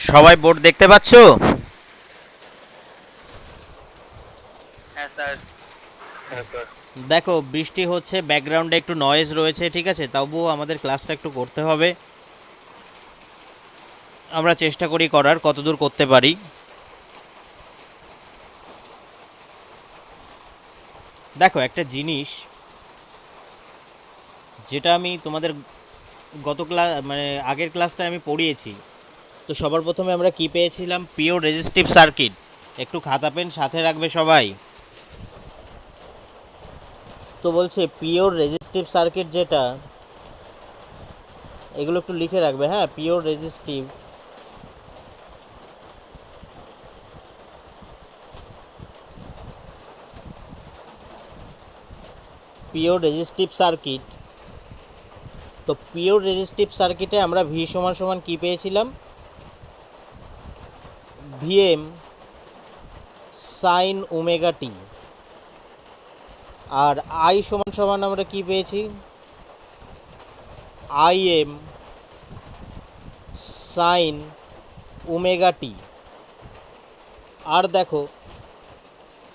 সবাই বোর্ড দেখতে পাচ্ছ? হ্যাঁ স্যার। হ্যাঁ স্যার। দেখো বৃষ্টি হচ্ছে, ব্যাকগ্রাউন্ডে একটু নয়েজ রয়েছে, ঠিক আছে, তবুও আমাদের ক্লাসটা একটু করতে হবে। আমরা চেষ্টা করি করার, কতদূর করতে পারি। দেখো একটা জিনিস যেটা আমি তোমাদের গত ক্লাস মানে আগের ক্লাসটা আমি পড়িয়েছি। তো সবার প্রথমে আমরা কি পেয়েছিলাম? Pure resistive circuit. একটু খাতা পেন সাথে রাখবে সবাই। তো বলছে পিওর রেজিস্টিভ সার্কিট যেটা, এগুলো একটু লিখে রাখবে, হ্যাঁ। Pure resistive circuit. তো পিওর রেজিস্টিভ সার্কিটে আমরা ভি সমান সমান কী পেয়েছিলাম? VM sine omega T. আর আই সমান সমান আমরা কি পেয়েছি? I M sine omega T. আর দেখো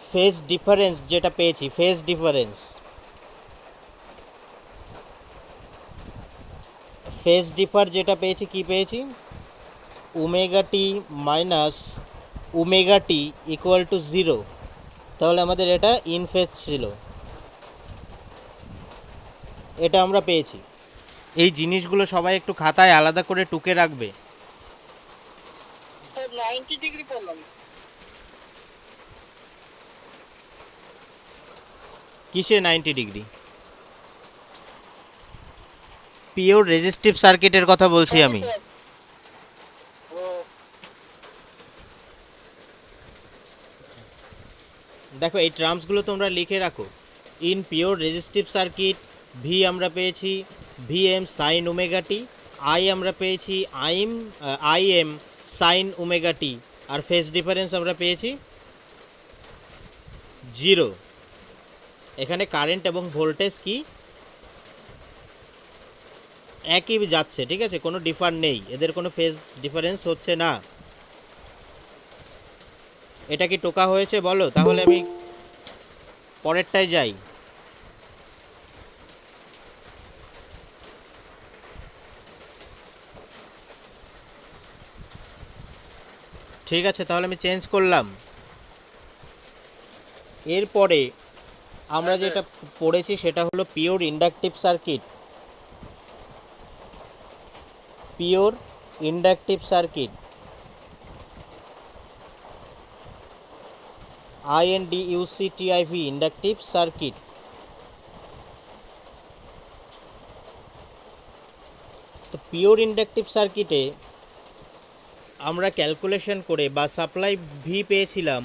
ফেজ ডিফারেন্স যেটা পেয়েছি, ফেজ ডিফার যেটা পেয়েছি, কি পেয়েছি? Omega t minus omega T equal to 0। তাহলে আমাদের এটা ইন ফেজ ছিল, এটা আমরা পেয়েছি। এই জিনিসগুলো সবাই একটু খাতায় আলাদা করে টুকে রাখবে। স্যার 90 ডিগ্রি পড়লাম। কিসে 90 ডিগ্রি? পিওর রেজিস্টিভ সার্কিটের কথা বলছি আমি। ও দেখো এই টার্মসগুলো তোমরা লিখে রাখো। In pure resistive circuit V আমরা পেয়েছি V M sine omega T, I আমরা পেয়েছি I M sine omega T, আর ফেজ ডিফারেন্স আমরা পেয়েছি 0। এখানে কারেন্ট এবং ভোল্টেজ কি একই যাচ্ছে, ঠিক আছে, কোনো ডিফার নেই, এদের কোনো ফেজ ডিফারেন্স হচ্ছে না। এটা কি টোকা হয়েছে বলো? তাহলে আমি পরেরটায় যাই। ঠিক আছে, তাহলে আমি চেঞ্জ করলাম। এরপরে আমরা যেটা পড়েছি সেটা হলো pure inductive circuit. Pure inductive circuit, INDUCTIV, inductive circuit. তো পিওর ইন্ডাকটিভ সার্কিটে আমরা ক্যালকুলেশন করে বা সাপ্লাই ভি পেয়েছিলাম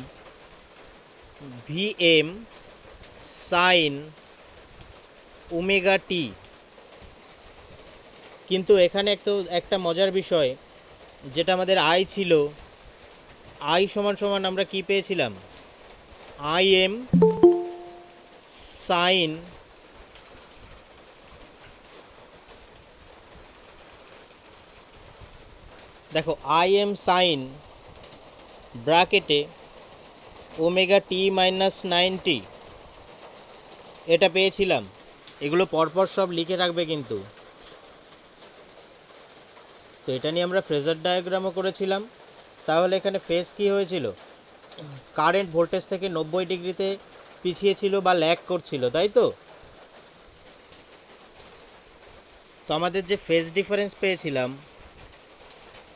ভিএম সাইন ওমেগা টি। কিন্তু এখানে একটা মজার বিষয়, যেটা আমাদের আই ছিল, আই সমান সমান আমরা কি পেয়েছিলাম? আই এম সাইন দেখো আই এম সাইন ব্র্যাকেটে ওমেগা টি মাইনাস 90, এটা পেয়েছিলাম। এগুলো পরপর সব লিখে রাখবে কিন্তু। তো এটা নিয়ে আমরা ফেজার ডায়াগ্রামও করেছিলাম। তাহলে এখানে ফেজ কি হয়েছিল? কারেন্ট ভোল্টেজ থেকে 90 ডিগ্রিতে পিছিয়ে ছিল বা ল্যাগ করছিল, তাই তো? তো আমাদের যে ফেজ ডিফারেন্স পেয়েছিলাম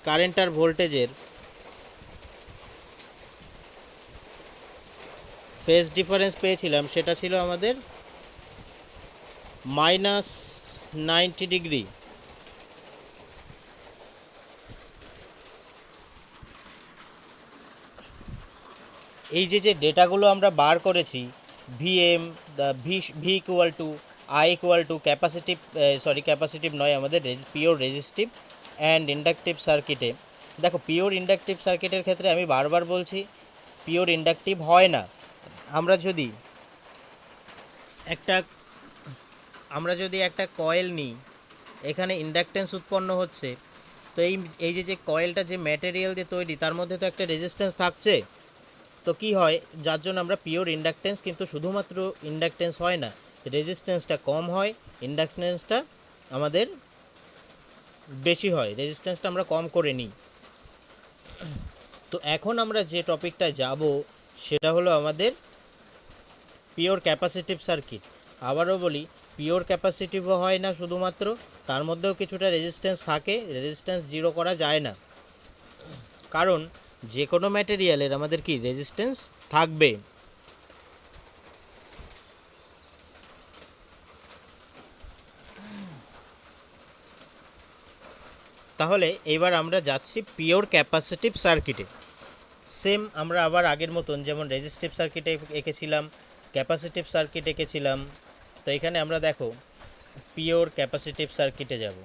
কারেন্ট আর ভোল্টেজের, ফেজ ডিফারেন্স পেয়েছিলাম সেটা ছিল আমাদের মাইনাস 90 ডিগ্রি। এই যে ডেটাগুলো আমরা বার করেছি, VM V equal to I equal two capacitive নয়, আমাদের পিওর রেজিস্টিভ অ্যান্ড ইন্ডাকটিভ সার্কিটে। দেখো পিওর ইন্ডাকটিভ সার্কিটের ক্ষেত্রে আমি বারবার বলছি পিওর ইন্ডাকটিভ হয় না। আমরা যদি একটা কয়েল নিই, এখানে ইন্ডাকটেন্স উৎপন্ন হচ্ছে, তো এই যে কয়েলটা যে ম্যাটেরিয়াল দিয়ে তৈরি তার মধ্যে তো একটা রেজিস্ট্যান্স থাকছে। তো কি হয়, যার জন্য আমরা পিওর ইন্ডাকটেন্স, কিন্তু শুধুমাত্র ইন্ডাকটেন্স হয় না, রেজিস্ট্যান্সটা কম হয়, ইন্ডাকটেন্সটা আমাদের বেশি হয়, রেজিস্ট্যান্সটা আমরা কম করে নিই। তো এখন আমরা যে টপিকটায় যাব সেটা হলো আমাদের পিওর ক্যাপাসিটিভ সার্কিট। আবারও বলি, পিওর ক্যাপাসিটিভও হয় না শুধুমাত্র, তার মধ্যেও কিছুটা রেজিস্ট্যান্স থাকে, রেজিস্ট্যান্স জিরো করা যায় না, কারণ যে কোনো ম্যাটেরিয়ালের আমাদের কি রেজিস্ট্যান্স থাকবে। তাহলে এবার আমরা যাচ্ছি পিওর ক্যাপাসিটিভ সার্কিটে। সেম আমরা আবার আগের মতন যেমন রেজিস্টিভ সার্কিটে এঁকেছিলাম, ক্যাপাসিটিভ সার্কিট এঁকেছিলাম, তো এখানে আমরা দেখো পিওর ক্যাপাসিটিভ সার্কিটে যাব,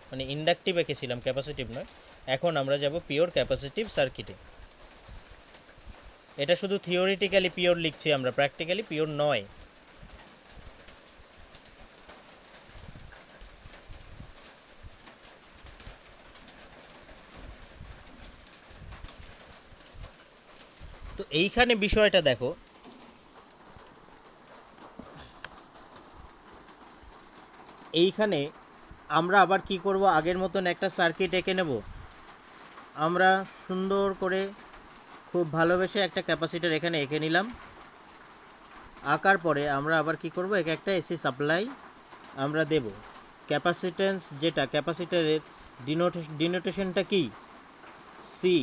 মানে ইন্ডাকটিভ এঁকেছিলাম, ক্যাপাসিটিভ নয়। এখন আমরা যাব পিওর ক্যাপাসিটিভ সার্কিটে। এটা শুধু থিওরিটিক্যালি পিওর লিখছি আমরা, প্র্যাকটিক্যালি পিওর নয়। তো এইখানে বিষয়টা দেখো, এইখানে আমরা আবার কি করব, আগের মতন একটা সার্কিট এঁকে নেব। আমরা সুন্দর করে খুব ভালোবেসে একটা ক্যাপাসিটর এখানে এঁকে নিলাম। আঁকার পরে আমরা আবার কি করব, একে একটা এসি সাপ্লাই আমরা দেব। ক্যাপাসিট্যান্স যেটা, ক্যাপাসিটরের ডিনোটেশনটা কি, সি।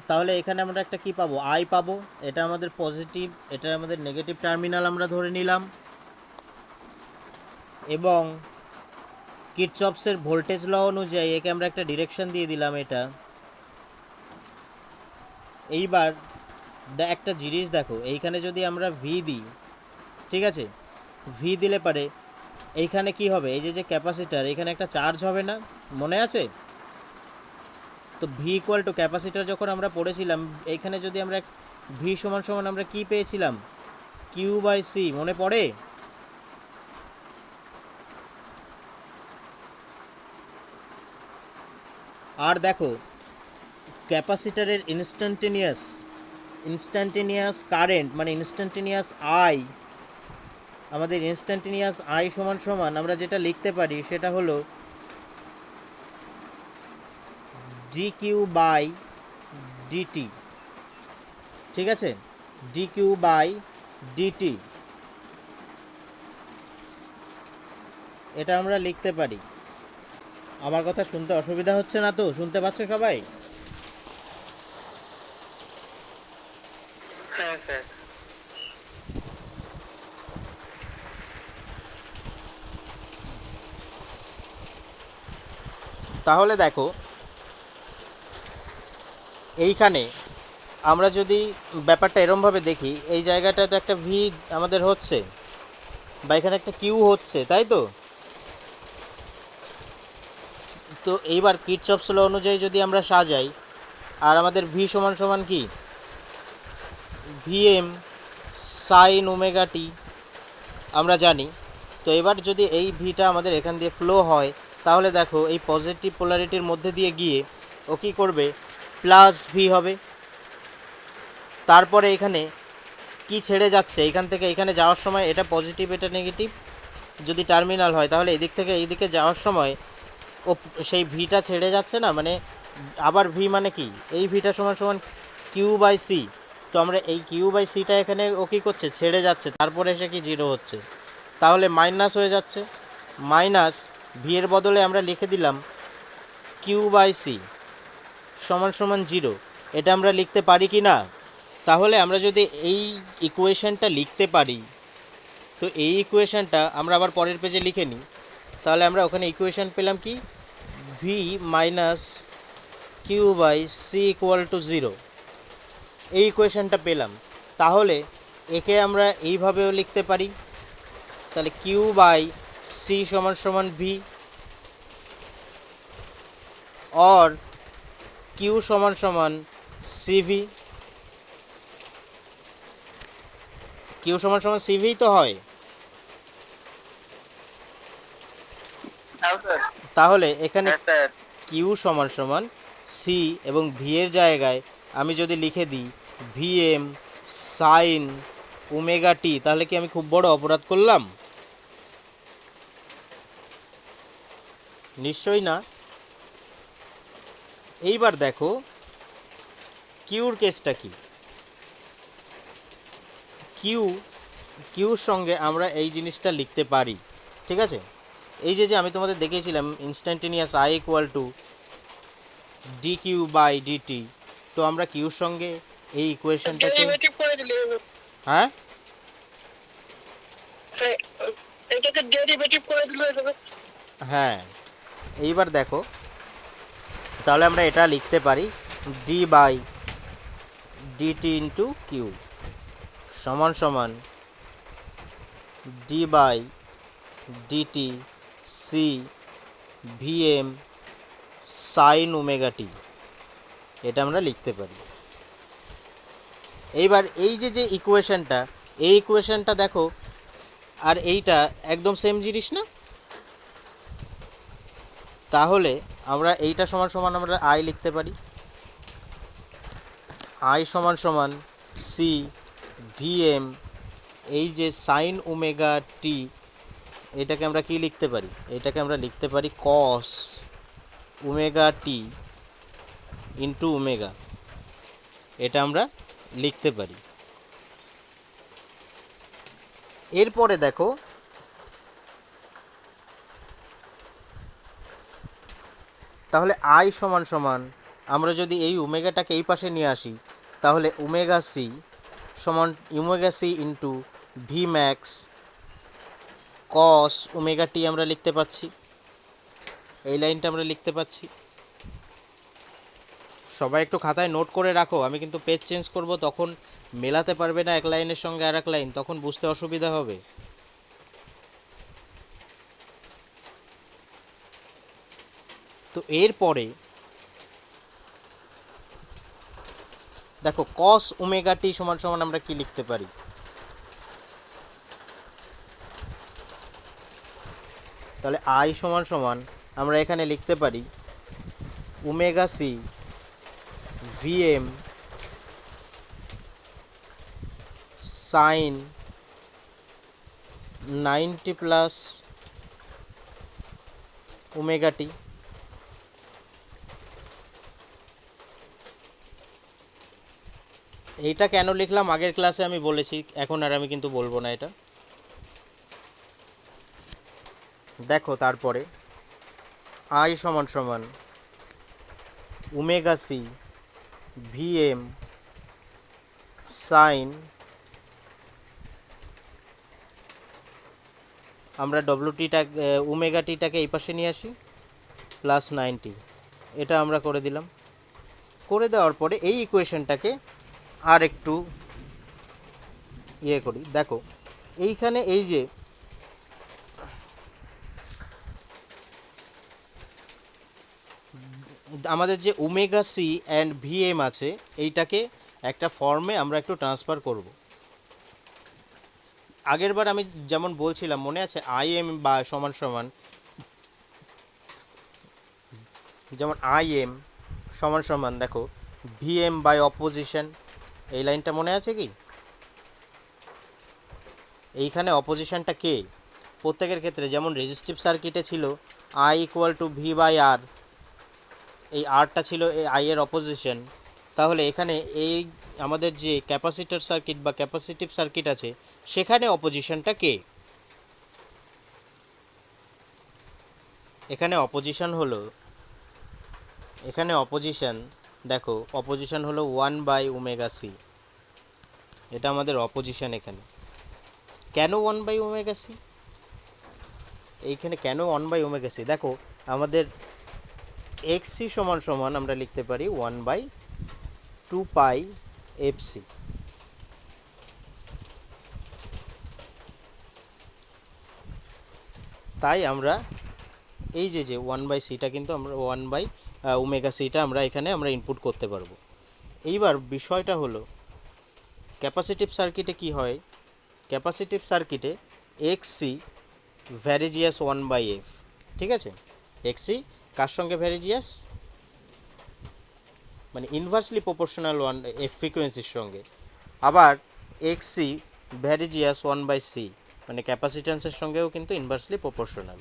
তাহলে এখানে আমরা একটা কি পাবো, আই পাবো। এটা আমাদের পজিটিভ, এটা আমাদের নেগেটিভ টার্মিনাল আমরা ধরে নিলাম, এবং কিরচপসের ভোল্টেজ ল অনুযায়ী একে আমরা একটা ডিরেকশন দিয়ে দিলাম এটা। এইবার একটা জিনিস দেখো, এইখানে যদি আমরা ভি দিই, ঠিক আছে, ভি দিলে পারে এইখানে কি হবে, এই যে ক্যাপাসিটার, এখানে একটা চার্জ হবে না, মনে আছে? তো ভি ইকুয়াল টু ক্যাপাসিটার যখন আমরা পড়েছিলাম, এইখানে যদি আমরা ভি সমান সমান আমরা কি পেয়েছিলাম, কিউ বাই সি, মনে পড়ে? আর দেখো ক্যাপাসিটারের ইনস্ট্যান্টেনিয়াস কারেন্ট, মানে ইনস্ট্যান্টেনিয়াস আই, আমাদের ইনস্ট্যান্টেনিয়াস আই সমান সমান আমরা যেটা লিখতে পারি সেটা হলো ডি কিউ বাই ডিটি, ঠিক আছে, ডি কিউ বাই ডিটি, এটা আমরা লিখতে পারি। আমার কথা শুনতে অসুবিধা হচ্ছে না তো? শুনতে পাচ্ছ সবাই? হ্যাঁ স্যার। তাহলে দেখো এইখানে আমরা যদি ব্যাপারটা এরমভাবে দেখি, এই জায়গাটায় তো একটা ভি আমাদের হচ্ছে, বা এখানে একটা কিউ হচ্ছে, তাই তো? তো এইবার কিরচপস ল অনুযায়ী যদি আমরা সাজাই, আর আমাদের ভি সমান সমান কি, ভিএম সাইন ওমেগা টি আমরা জানি। তো এবার যদি এই ভিটা আমাদের এখান দিয়ে ফ্লো হয়, তাহলে দেখো এই পজিটিভ পোলারিটির মধ্যে দিয়ে গিয়ে ও কী করবে, প্লাস ভি হবে। তারপরে এখানে কি ছেড়ে যাচ্ছে, এখান থেকে এখানে যাওয়ার সময় এটা পজিটিভ এটা নেগেটিভ যদি টার্মিনাল হয়, তাহলে এদিক থেকে এইদিকে যাওয়ার সময় ও সেই ভিটা ছেড়ে যাচ্ছে না, মানে আবার ভি মানে কি, এই ভিটা সমান সমান কিউ বাই সি। তো আমরা এই কিউ বাই সিটা এখানে ও কী করছে, ছেড়ে যাচ্ছে, তারপরে এসে কি জিরো হচ্ছে, তাহলে মাইনাস হয়ে যাচ্ছে। মাইনাস ভি এর বদলে আমরা লিখে দিলাম কিউ বাই সি সমান সমান জিরো। এটা আমরা লিখতে পারি কি না? তাহলে আমরা যদি এই ইকুয়েশনটা লিখতে পারি, তো এই ইকুয়েশনটা আমরা আবার পরের পেজে লিখে নিই। তাহলে আমরা ওখানে ইকুয়েশন পেলাম কি, V minus Q by C equal to zero, এই ইকুয়েশনটা পেলাম। তাহলে একে আমরা এইভাবেও লিখতে পারি, তাহলে কিউ বাই সি সমান সমান ভি, और কিউ সমান সমান সিভি, কিউ সমান সমান সিভি তো হয়। তাহলে এখানে হ্যাঁ স্যার কিউ সমান সমান সি এবং ভি এর জায়গায় আমি যদি লিখে দিই ভিএম সাইন ওমেগা টি, তাহলে কি আমি খুব বড় অপরাধ করলাম? নিশ্চয়ই না। এইবার দেখো কিউর কেসটা কি। কিউর সঙ্গে আমরা এই জিনিসটা লিখতে পারি, ঠিক আছে? এই যে আমি তোমাদের দেখিয়েছিলাম instantaneous I equal to D Q by DT, তো আমরা কিউর সঙ্গে এই ইকুয়েশনটাকে, ডেরিভেটিভ করে দিলে হবে। হ্যাঁ স্যার এটাকে ডেরিভেটিভ করে দিলে হবে। হ্যাঁ, এইবার দেখো তাহলে আমরা এটা লিখতে পারি d by dt into q সমান সমান d by dt C VM sine omega t, এটা আমরা লিখতে পারি। এইবার এই যে ইকুয়েশনটা, এই ইকুয়েশনটা দেখো আর এইটা একদম সেম জিনিস না? তাহলে আমরা এইটা সমান সমান আমরা আই লিখতে পারি, আই সমান সমান সি ভিএম এই যে সাইন ওমেগা টি, এটাকে আমরা কি লিখতে পারি? এটাকে আমরা লিখতে পারি কস ওমেগা টি ইন্টু ওমেগা, এটা আমরা লিখতে পারি। এরপরে দেখো তাহলে আই সমান সমান আমরা যদি এই ওমেগাটাকে এই পাশে নিয়ে আসি, তাহলে ওমেগা সি সমান omega C into V max cos omega t আমরা লিখতে পাচ্ছি, এই লাইনটা আমরা লিখতে পাচ্ছি। সবাই একটু খাতায় নোট করে রাখো, আমি কিন্তু পেজ চেঞ্জ করব, তখন মেলাতে পারবে না এক লাইনের সঙ্গে আর এক লাইন, তখন বুঝতে অসুবিধা হবে। তো এরপরে দেখো কস ওমেগা টি সমান সমান আমরা কি লিখতে পারি? তাহলে আই সমান সমান আমরা এখানে লিখতে পারি omega C VM sine 90 plus omega t. এইটা কেন লিখলাম আগের ক্লাসে আমি বলেছি, এখন আর আমি কিন্তু বলবো না এটা। দেখো তারপরে আই সমান সমান ওমেগা সি ভিএম সাইন, আমরা ডব্লিউটিটা ওমেগা টিটাকে এই পাশে নিয়ে আসি প্লাস 90, এটা আমরা করে দিলাম। করে দেওয়ার পরে এই ইকুয়েশনটাকে আর একটু ইয়ে করি। দেখো এইখানে এই যে আমাদের যে ওমেগা সি অ্যান্ড ভিএম আছে, এইটাকে একটা ফর্মে আমরা একটু ট্রান্সফার করব। আগেরবার আমি যেমন বলছিলাম মনে আছে, আই এম বা সমান সমান, যেমন আই এম সমান সমান দেখো ভিএম বাই অপোজিশন, এই লাইনটা মনে আছে কি? এইখানে অপোজিশনটা কে? প্রত্যেকের ক্ষেত্রে যেমন রেজিস্টিভ সার্কিটে ছিল I equal to V by R, এই আরটা ছিল এই আই এর অপোজিশন। তাহলে এখানে এই আমাদের যে ক্যাপাসিটর সার্কিট বা ক্যাপাসিটিভ সার্কিট আছে, সেখানে অপোজিশনটা কে? এখানে অপোজিশন হলো, এখানে অপোজিশন দেখো অপোজিশন হলো 1 বাই ওমেগা সি, এটা আমাদের অপোজিশন। এখানে কেন 1 বাই ওমেগা সি? এইখানে কেন 1 বাই ওমেগা সি? দেখো আমাদের এক্স সি সমান সমান আমরা লিখতে পারি 1 বাই 2 পাই এফ সি। তাই আমরা এই যে 1 বাই সিটা কিন্তু আমরা 1 বাই ওমেগা সিটা আমরা এখানে আমরা ইনপুট করতে পারবো। এইবার বিষয়টা হলো ক্যাপাসিটিভ সার্কিটে কি হয়? ক্যাপাসিটিভ সার্কিটে X C varies as 1 by F, ঠিক আছে? এক্সি কার সঙ্গে ভ্যারিজিয়াস, মানে ইনভার্সলি প্রপোর্শনাল ওয়ান এফ ফ্রিকোয়েন্সির সঙ্গে। আবার এক্সি ভ্যারিজিয়াস 1/c, মানে ক্যাপাসিট্যান্সের সঙ্গেও কিন্তু ইনভার্সলি প্রপোর্শনাল।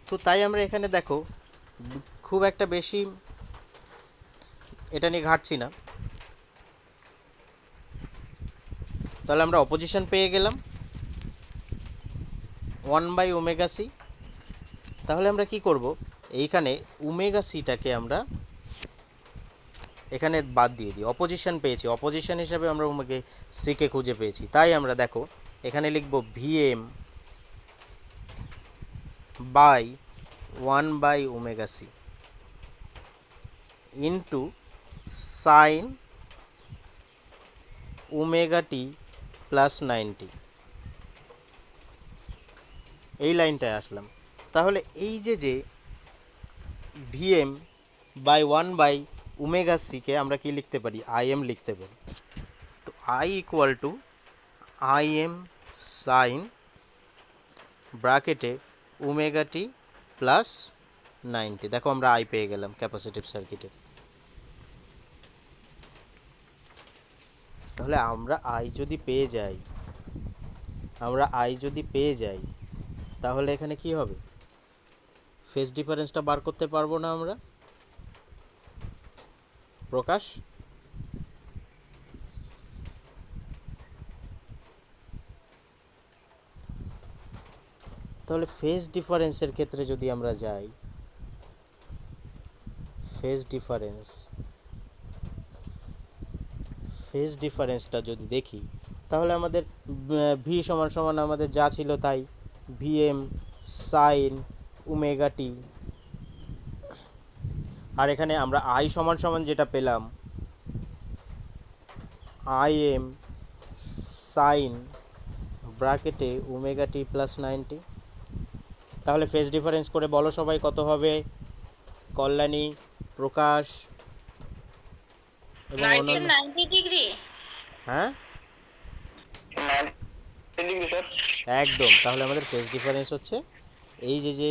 তো তাই আমরা এখানে দেখো খুব একটা বেশি এটা নিয়ে ঘাটছি না। তাহলে আমরা অপোজিশন পেয়ে গেলাম 1/ωc। তাহলে আমরা কি করব, এইখানে ওমেগা সিটাকে আমরা এখানে বাদ দিয়ে দিই। অপোজিশন পেয়েছি, অপোজিশন হিসাবে আমরা ওমেগা সিকে খুঁজে পেয়েছি। তাই আমরা দেখো এখানে লিখব VM by 1/ωc into sine omega T plus 90। এই লাইনটায় আসলাম। তাহলে এই যে ভিএম বাই 1/ωc-কে আমরা কি লিখতে পারি, আইএম লিখতে পারি। তো I equal to IM sine ব্র্যাকেটে ওমেগা টি প্লাস 90। দেখো আমরা আই পেয়ে গেলাম ক্যাপাসিটিভ সার্কিটে। তাহলে আমরা আই যদি পেয়ে যাই তাহলে এখানে কি হবে, ফেজ ডিফারেন্সটা বার করতে পারবো না আমরা প্রকাশ? তাহলে ফেজ ডিফারেন্সের ক্ষেত্রে যদি আমরা যাই, ফেজ ডিফারেন্সটা যদি দেখি তাহলে আমাদের ভি সমান সমান আমাদের যা ছিল তাই, ভিএম সাইন ওমেগা টি। আর এখানে আমরা আই সমান সমান যেটা পেলাম আইএম সাইন ব্র্যাকেটে ওমেগা টি প্লাস 90। তাহলে ফেজ ডিফারেন্স করে বলো সবাই কত হবে? কল্যাণী, প্রকাশ এবং অন্যান্য। 90 ডিগ্রি। হ্যাঁ একদম। তাহলে আমাদের ফেজ ডিফারেন্স হচ্ছে এই যে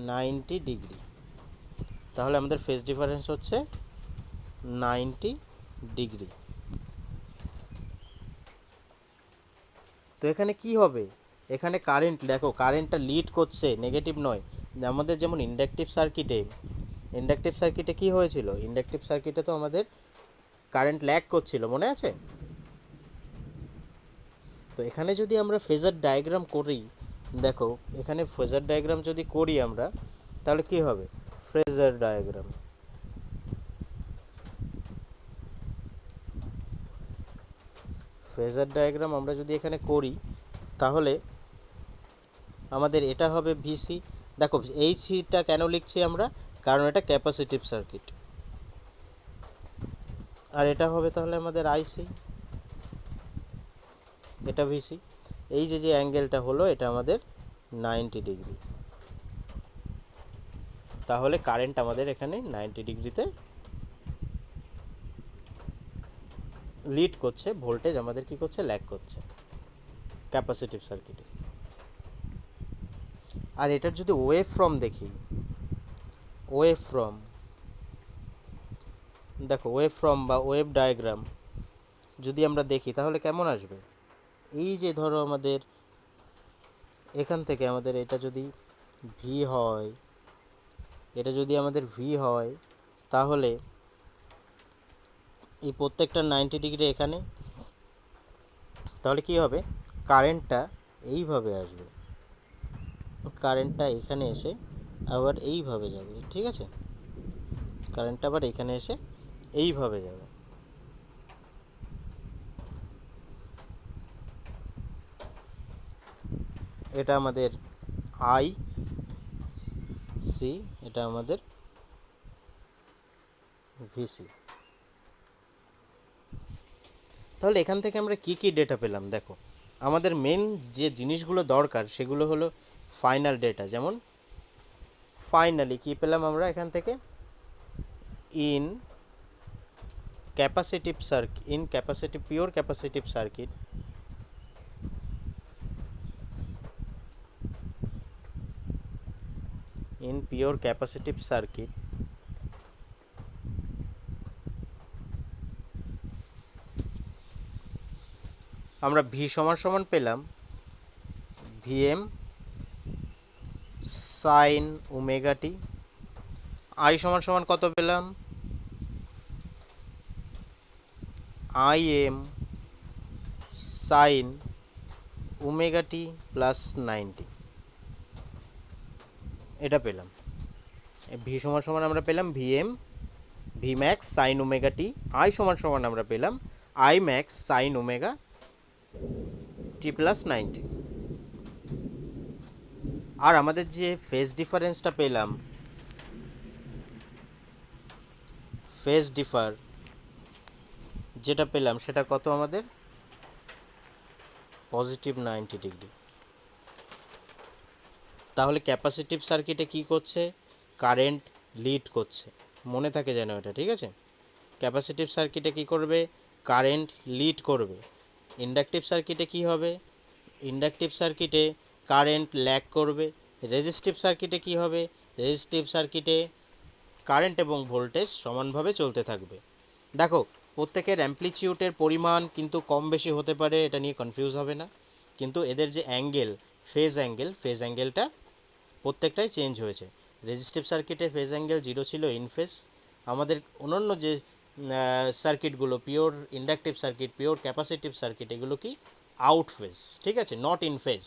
90 ডিগ্রি। তাহলে আমাদের ফেজ ডিফারেন্স হচ্ছে 90 ডিগ্রি। তো এখানে কি হবে, এখানে কারেন্ট দেখো, কারেন্টটা লিড করছে, নেগেটিভ নয়। আমাদের যেমন ইন্ডাকটিভ সার্কিটে কি হয়েছিল, ইন্ডাকটিভ সার্কিটে তো আমাদের কারেন্ট ল্যাগ করছিল, মনে আছে? তো এখানে যদি আমরা ফেজার ডায়াগ্রাম করি, দেখো এখানে ফেজার ডায়াগ্রাম যদি করি আমরা, তাহলে কি হবে, ফেজার ডায়াগ্রাম আমরা যদি এখানে করি তাহলে আমাদের এটা হবে ভিসি। দেখো এই সিটা কেন লিখছি আমরা, কারণ এটা ক্যাপাসিটিভ সার্কিট। আর এটা হবে তাহলে আমাদের আইসি, এটা ভিসি। এই যে অ্যাঙ্গেলটা হলো এটা আমাদের 90 ডিগ্রি। তাহলে কারেন্ট আমাদের এখানে 90 ডিগ্রিতে লিড করছে, ভোল্টেজ আমাদের কি করছে, ল্যাগ করছে ক্যাপাসিটিভ সার্কিটে। আর এটার যদি ওয়েভ ফর্ম দেখি, দেখো ওয়েভ ফর্ম বা ওয়েভ ডায়াগ্রাম যদি আমরা দেখি তাহলে কেমন আসবে। এই যে ধরো আমাদের এখান থেকে আমাদের এটা যদি ভি হয়, তাহলে এই প্রত্যেকটা 90 ডিগ্রি এখানে, তাহলে কি হবে, কারেন্টটা এইভাবে আসবে, কারেন্টটা এখানে এসে আবার এইভাবে যাবে, ঠিক আছে? কারেন্টটা আবার এখানে এসে এইভাবে যাবে। এটা আমাদের আই সি, এটা আমাদের ভিসি। তাহলে এখান থেকে আমরা কি কি ডেটা পেলাম, দেখো আমাদের মেন যে জিনিসগুলো দরকার সেগুলো হলো ফাইনাল ডেটা। যেমন ফাইনালি কি পেলাম আমরা এখান থেকে, in pure capacitive circuit in pure capacitive circuit আমরা ভি সমান সমান পেলাম VM sine omega T. I সমান সমান কত পেলাম I M sine omega T plus 90, এটা পেলাম। ভি সমান সমান আমরা পেলাম VM V max sign omega T. I সমান সমান আমরা পেলাম I max sign omega T plus 90। আর আমাদের যে ফেজ ডিফারেন্সটা পেলাম, ফেজ ডিফার যেটা পেলাম সেটা কত আমাদের পজিটিভ 90 ডিগ্রি। তাহলে ক্যাপাসিটিভ সার্কিটে কি করছে, কারেন্ট লিড করছে, মনে থাকে যেন এটা, ঠিক আছে। ক্যাপাসিটিভ সার্কিটে কি করবে, কারেন্ট লিড করবে। ইন্ডাকটিভ সার্কিটে কি হবে, ইন্ডাকটিভ সার্কিটে কারেন্ট ল্যাগ করবে। রেজিস্টিভ সার্কিটে কি হবে, রেজিস্টিভ সার্কিটে কারেন্ট এবং ভোল্টেজ সমানভাবে চলতে থাকবে। দেখো প্রত্যেকের অ্যাম্প্লিটিউডের পরিমাণ কিন্তু কম বেশি হতে পারে, এটা নিয়ে কনফিউজ হবে না, কিন্তু এদের যে অ্যাঙ্গেল, ফেজ অ্যাঙ্গেলটা প্রত্যেকটাই চেঞ্জ হয়েছে। রেজিস্টিভ সার্কিটে ফেজ অ্যাঙ্গেল 0 ছিল ইন ফেজ। আমাদের অন্যান্য যে সার্কিটগুলো pure inductive circuit, pure capacitive circuit, এগুলো কি আউট ফেজ, ঠিক আছে, নট ইন ফেজ।